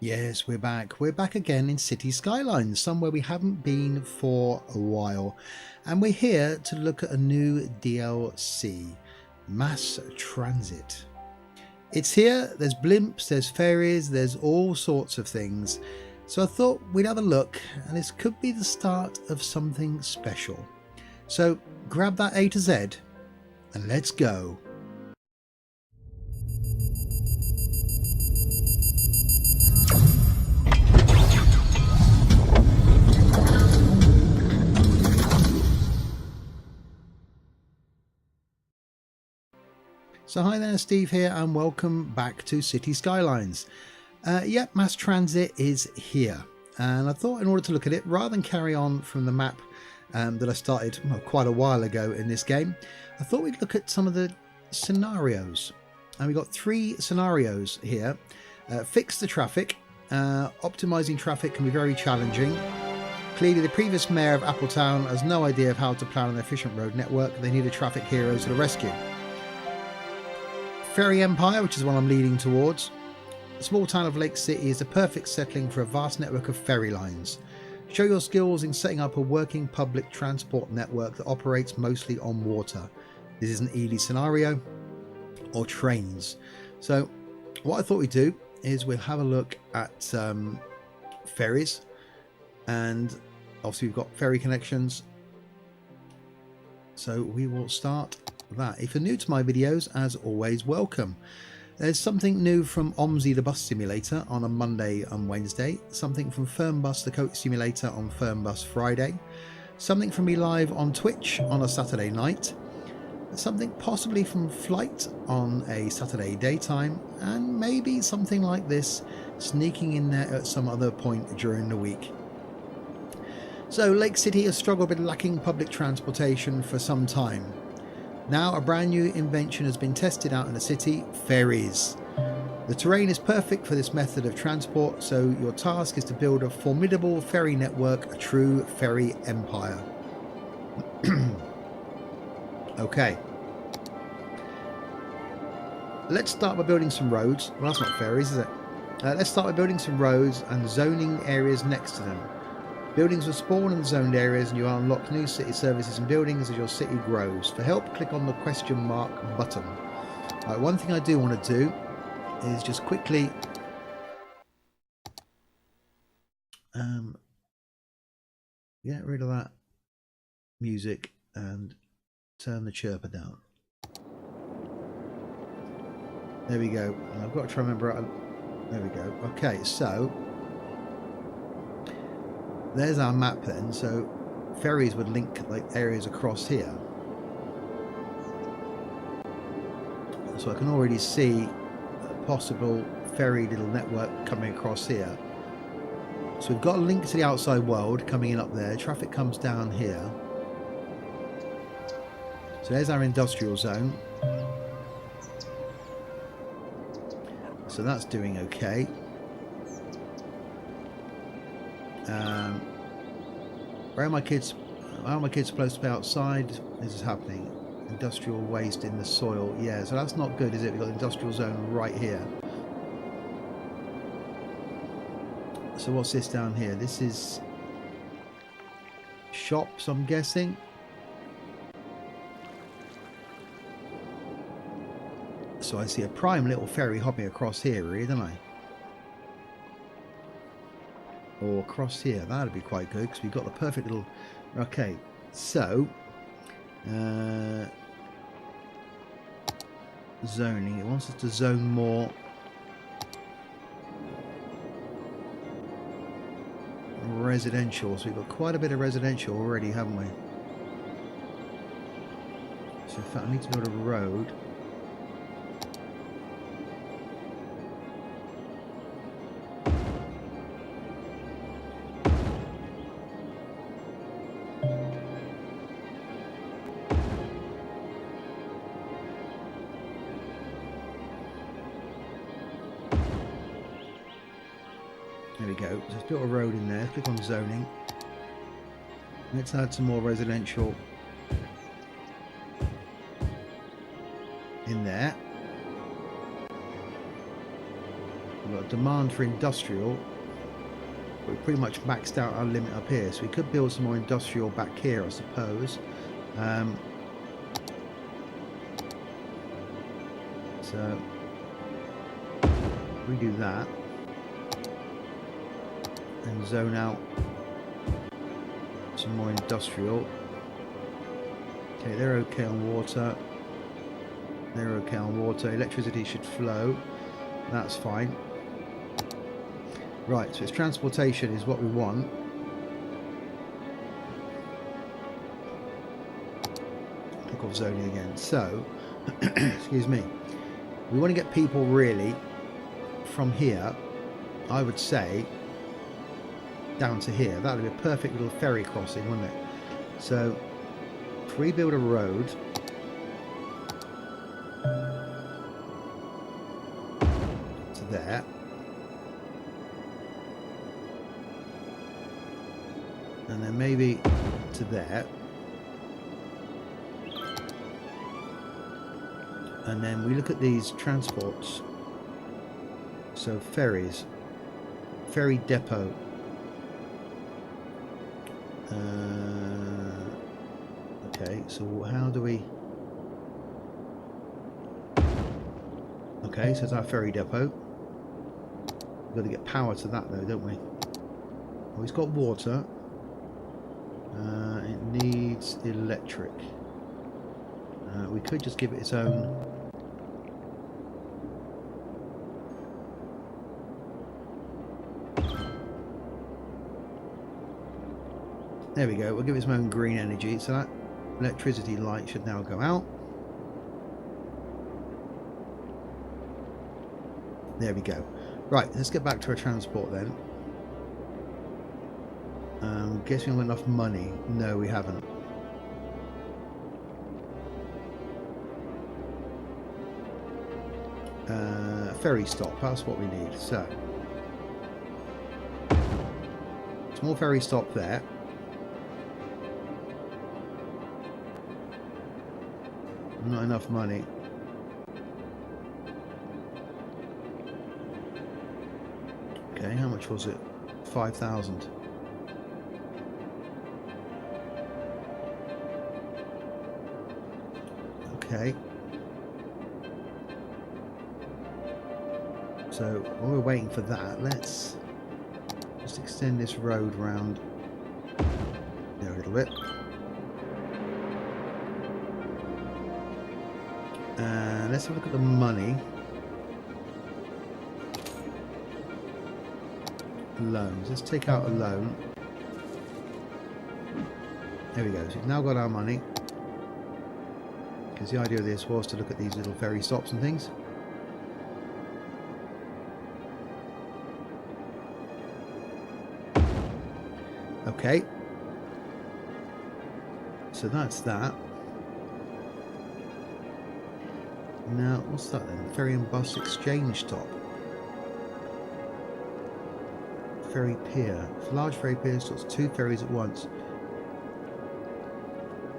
Yes, we're back. We're back again in Cities Skylines, somewhere we haven't been for a while. And we're here to look at a new DLC, Mass Transit. It's here, there's blimps, there's ferries, there's all sorts of things. So I thought we'd have a look, and this could be the start of something special. So grab that A to Z, and let's go. So hi there, Steve here, and welcome back to City Skylines. Yep, mass transit is here, and I thought in order to look at it, rather than carry on from the map that I started quite a while ago in this game, I thought we'd look at some of the scenarios. And we've got 3 scenarios here. Fix the traffic. Optimizing traffic can be very challenging. Clearly the previous mayor of Appletown has no idea of how to plan an efficient road network. They need a traffic hero to the rescue. Ferry Empire, which is what I'm leading towards. The small town of Lake City is a perfect settling for a vast network of ferry lines. Show your skills in setting up a working public transport network that operates mostly on water. This is an Ely scenario, or trains. So what I thought we'd do is we'll have a look at ferries, and obviously we've got ferry connections. So we will start that. If you're new to my videos, as always, welcome. There's something new from OMSI the bus simulator on a Monday and Wednesday, something from Fernbus the coach simulator on Fernbus Friday, something from me live on Twitch on a Saturday night, something possibly from Flight on a Saturday daytime, and maybe something like this sneaking in there at some other point during the week. So Lake City has struggled with lacking public transportation for some time. Now a brand new invention has been tested out in the city, ferries. The terrain is perfect for this method of transport, so your task is to build a formidable ferry network, a true ferry empire. Okay. Let's start by building some roads. Well, that's not ferries, is it? Let's start by building some roads and zoning areas next to them. Buildings will spawn in zoned areas, and you will unlock new city services and buildings as your city grows. For help, click on the question mark button. Right, one thing I do want to do is just quickly get rid of that music and turn the chirper down. There we go. I've got to try and remember. There we go. Okay, so there's our map then. So ferries would link like areas across here. So I can already see a possible ferry little network coming across here. So we've got a link to the outside world coming in up there. Traffic comes down here. So there's our industrial zone. So that's doing okay. Where are my kids? How are my kids supposed to be outside? This is happening. Industrial waste in the soil. Yeah, so that's not good, is it? We've got the industrial zone right here. So what's this down here? This is shops, I'm guessing. So I see a prime little ferry hopping across here, really, don't I? Or across here. That'd be quite good because we've got the perfect little... Okay, so zoning. It wants us to zone more residential. So we've got quite a bit of residential already, haven't we? So in fact I need to build a road. There we go. Just built a road in there. Click on zoning. Let's add some more residential in there. We've got a demand for industrial. We've pretty much maxed out our limit up here, so we could build some more industrial back here, I suppose. So we do that and zone out some more industrial. Okay, they're okay on water. They're okay on water. Electricity should flow. That's fine. Right, so it's transportation is what we want. Click off zoning again. So, excuse me. We want to get people really from here, I would say, down to here. That would be a perfect little ferry crossing, wouldn't it? So, if we build a road to there, and then maybe to there, and then we look at these transports. So ferries, ferry depot, okay, so how do we, okay, so it's our ferry depot. We've got to get power to that though, don't we? Well, it's got water. It needs electric. We could just give it its own. There we go. We'll give it its own green energy. So that electricity light should now go out. There we go. Right, let's get back to our transport then. Guess we haven't got enough money. No, we haven't. Ferry stop, that's what we need. So, small ferry stop there. Not enough money. Okay, how much was it? 5,000. Okay. So while we're waiting for that, let's just extend this road round there a little bit. And let's have a look at the money. Loans. Let's take out a loan. There we go. So we've now got our money. Because the idea of this was to look at these little ferry stops and things. Okay. So that's that. Now, what's that then? Ferry and bus exchange stop. Ferry pier. Large ferry pier stops 2 ferries at once.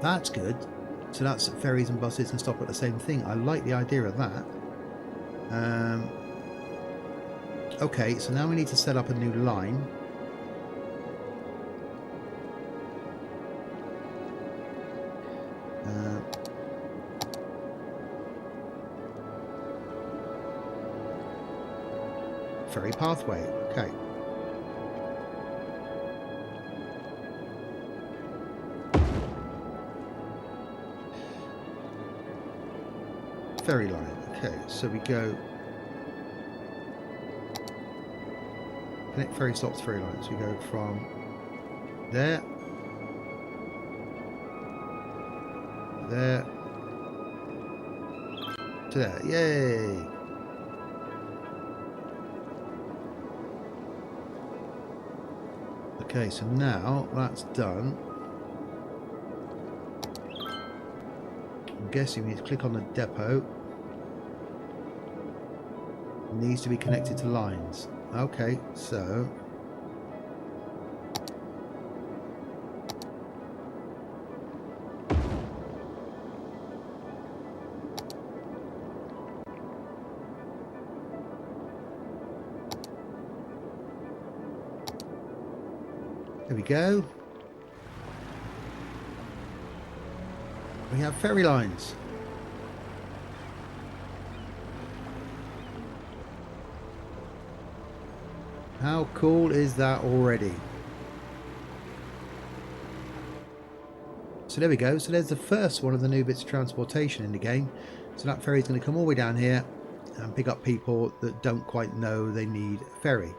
That's good. So that's ferries and buses can stop at the same thing. I like the idea of that. Okay, so now we need to set up a new line. Ferry pathway, okay. Ferry line, okay, so we go connect ferry stops, ferry lines. We go from there, there to there, yay! Okay, so now that's done. I'm guessing we need to click on the depot. It needs to be connected to lines. Okay, so There we go. We have ferry lines. How cool is that already? So there we go. So there's the first one of the new bits of transportation in the game. So that ferry is going to come all the way down here and pick up people that don't quite know they need a ferry.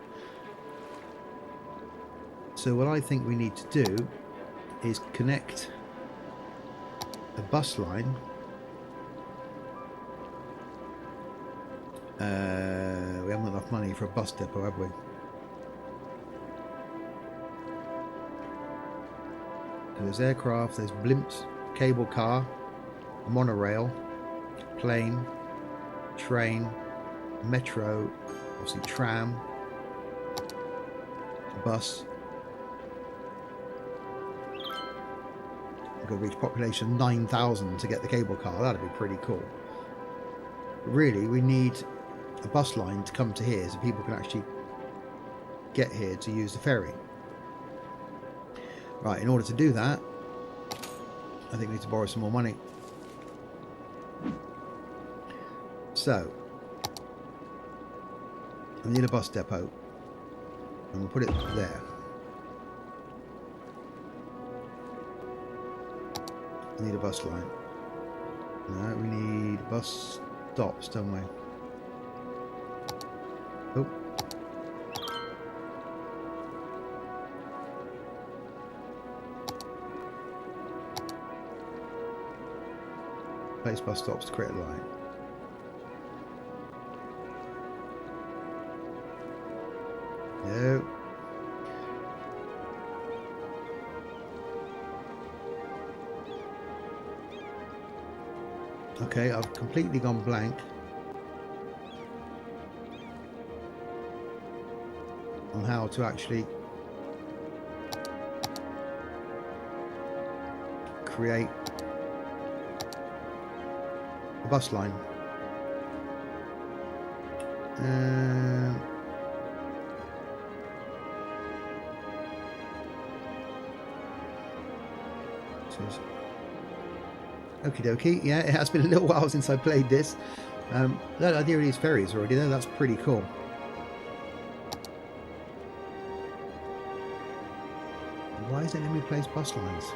So what I think we need to do is connect a bus line. We haven't got enough money for a bus depot, have we? There's aircraft, there's blimps, cable car, monorail, plane, train, metro, obviously tram, bus. We've got to reach population 9,000 to get the cable car. That'd be pretty cool. But really, we need a bus line to come to here so people can actually get here to use the ferry. Right, in order to do that, I think we need to borrow some more money. So, I need a bus depot, and we'll put it there. I need a bus line. No, we need bus stops, don't we? Oh. Place bus stops to create a line. No. Okay, I've completely gone blank on how to actually create a bus line. Okie dokie, yeah, it has been a little while since I played this. That idea of these ferries already there, that's pretty cool. Why isn't it letting me place bus lines?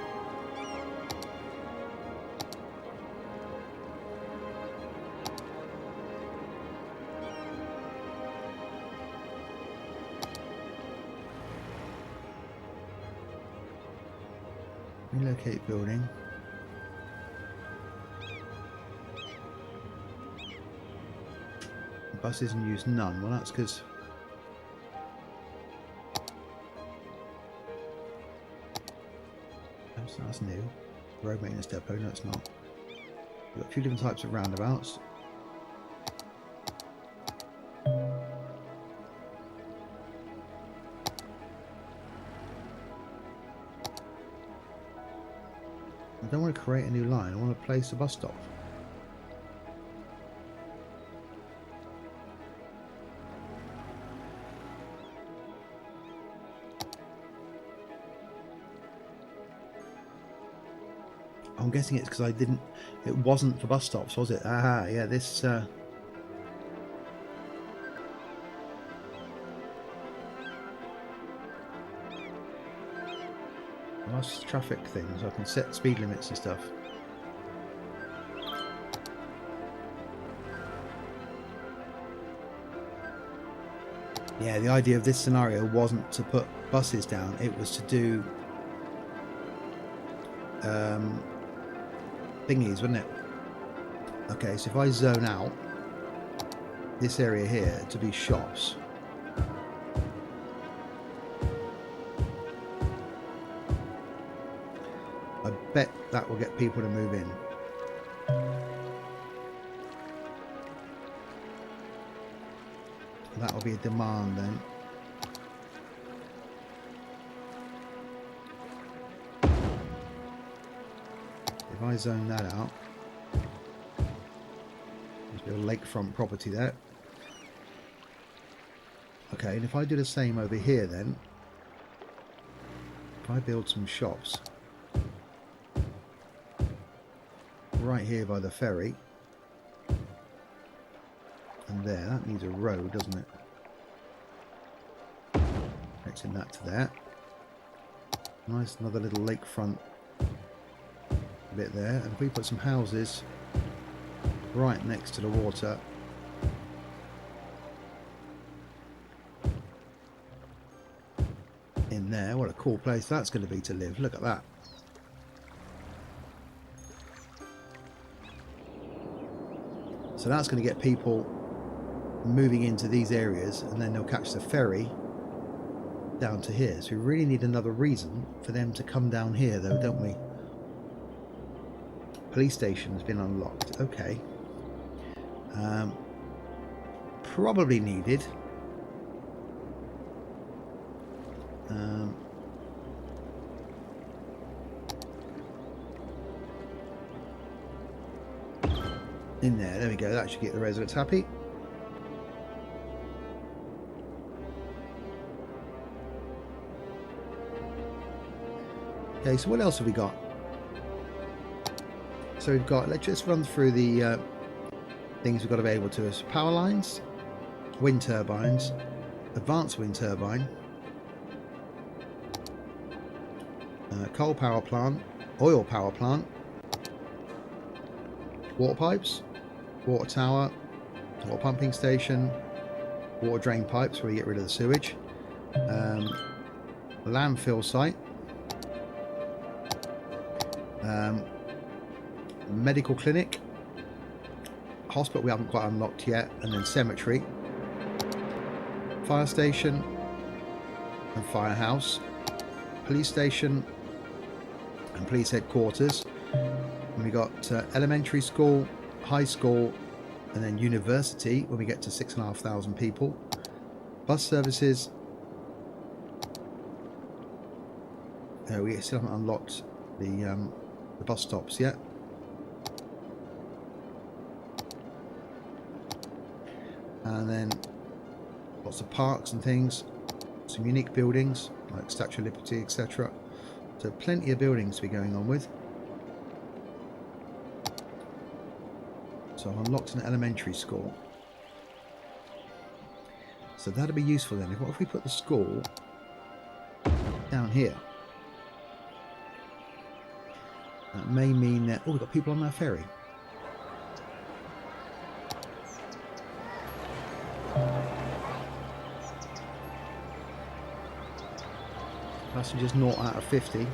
Relocate building. Buses and use none. Well, that's because that's new. Road maintenance depot. No, it's not. We've got a few different types of roundabouts. I don't want to create a new line. I want to place a bus stop. I'm guessing it's because it wasn't for bus stops, was it? Ah, yeah, this bus traffic thing, so I can set speed limits and stuff. Yeah, the idea of this scenario wasn't to put buses down, it was to do thingies, wasn't it? Okay, so if I zone out this area here to be shops, I bet that will get people to move in. That will be a demand then. If I zone that out, there's a bit of lakefront property there. Okay, and if I do the same over here then, I build some shops right here by the ferry, and there, that needs a road, doesn't it? Connecting that to there. Nice, another little lakefront bit there, and if we put some houses right next to the water, in there, what a cool place that's going to be to live. Look at that. So that's going to get people moving into these areas, and then they'll catch the ferry down to here. So we really need another reason for them to come down here though, don't we? Police station has been unlocked. Okay. Probably needed. In there we go, that should get the residents happy. Okay, so what else have we got? So we've got, let's just run through the things we've got available to us. Power lines, wind turbines, advanced wind turbine, coal power plant, oil power plant, water pipes, water tower, water pumping station, water drain pipes where you get rid of the sewage, landfill site, medical clinic, hospital we haven't quite unlocked yet, and then cemetery, fire station and firehouse, police station and police headquarters, and we got elementary school, high school, and then university when we get to 6,500 people, bus services. We still haven't unlocked the bus stops yet. And then lots of parks and things, some unique buildings like Statue of Liberty, etc. So plenty of buildings to be going on with. So I've unlocked an elementary school. So that'll be useful then. What if we put the school down here? That may mean that... Oh, we've got people on that ferry. Passengers 0 out of 50.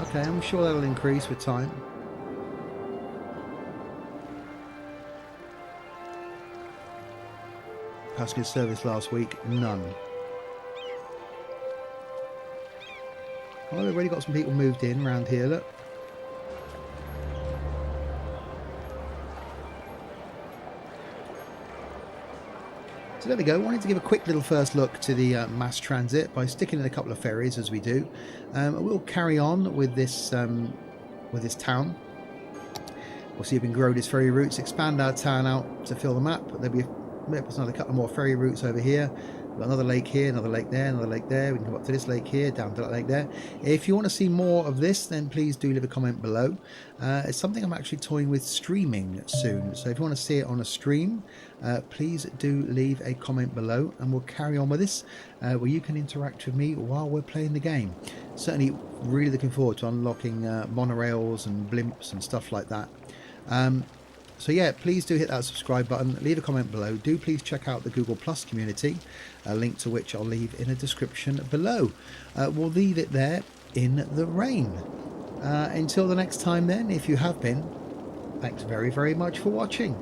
Okay, I'm sure that'll increase with time. Passenger service last week, none. Oh, we've already got some people moved in around here, look. So there we go. Wanted to give a quick little first look to the mass transit by sticking in a couple of ferries as we do. We'll carry on with this town. We'll see if we can grow these ferry routes, expand our town out to fill the map. There'll be another couple more ferry routes over here. We've got another lake here, another lake there, another lake there. We can come up to this lake here, down to that lake there. If you want to see more of this, then please do leave a comment below. It's something I'm actually toying with streaming soon. So if you want to see it on a stream, please do leave a comment below and we'll carry on with this, where you can interact with me while we're playing the game. Certainly really looking forward to unlocking monorails and blimps and stuff like that. So yeah, please do hit that subscribe button, leave a comment below. Do please check out the Google Plus community, a link to which I'll leave in a description below. We'll leave it there in the rain. Until the next time then, if you have been, thanks very, very much for watching.